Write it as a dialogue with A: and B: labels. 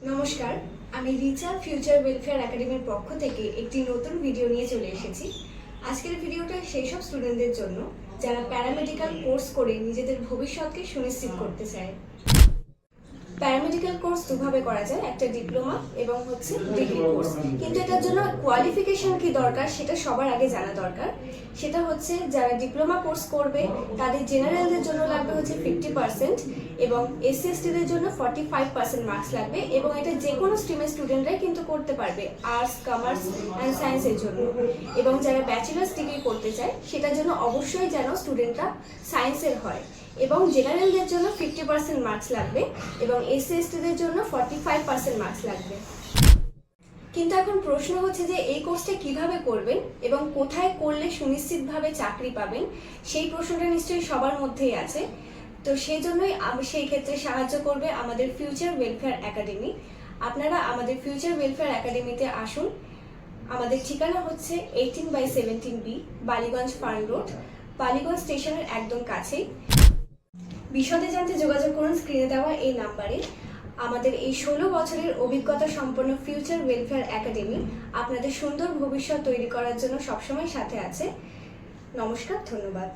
A: নমস্কার, আমি Richa future welfare একাডেমির পক্ষ থেকে একটি নতুন ভিডিও নিয়ে চলে এসেছি। আজকের ভিডিওটা সেই সব স্টুডেন্টদের জন্য যারা প্যারামেডিক্যাল কোর্স করে নিজেদের ভবিষ্যৎকে সুনিশ্চিত করতে চায়। প্যারামেডিক্যাল কোর্স দুভাবে করা যায়, একটা ডিপ্লোমা এবং ডিগ্রি কোর্স। কিন্তু এটার জন্য কোয়ালিফিকেশন কি দরকার সেটা সবার আগে জানা দরকার। সেটা হচ্ছে যারা ডিপ্লোমা কোর্স করবে তাদের জেনারেলদের জন্য লাগবে 50% এবং এসসি এসটিদের জন্য 45% মার্কস লাগবে, এবং এটা যে কোনো স্ট্রিমের স্টুডেন্টরাই কিন্তু করতে পারবে, আর্টস, কমার্স অ্যান্ড সায়েন্সের জন্য। এবং যারা ব্যাচেলার্স ডিগ্রি করতে চায় সেটার জন্য অবশ্যই যেন স্টুডেন্টরা সায়েন্সের হয়, এবং জেনারেলদের জন্য 50% মার্কস লাগবে এবং এসসি এসটিদের জন্য 45% মার্কস লাগবে। কিন্তু এখন প্রশ্ন হচ্ছে যে এই কোর্সটা কিভাবে করবেন এবং কোথায় করলে সুনিশ্চিতভাবে চাকরি পাবেন, সেই প্রশ্নটা নিশ্চয়ই সবার মধ্যেই আছে। তো সেই জন্যই সেই ক্ষেত্রে সাহায্য করবে আমাদের ফিউচার ওয়েলফেয়ার একাডেমি। আপনারা আমাদের ফিউচার ওয়েলফেয়ার একাডেমিতে আসুন। আমাদের ঠিকানা হচ্ছে 18/17B Ballygunge farm road, Ballygunge স্টেশনের একদম কাছেই। বিশদে জানতে যোগাযোগ করুন স্ক্রিনে দেওয়া এই নাম্বারে। আমাদের এই 16 বছরের অভিজ্ঞতা সম্পন্ন ফিউচার ওয়েলফেয়ার একাডেমি আপনাদের সুন্দর ভবিষ্যৎ তৈরি করার জন্য সবসময় সাথে আছে। নমস্কার, ধন্যবাদ।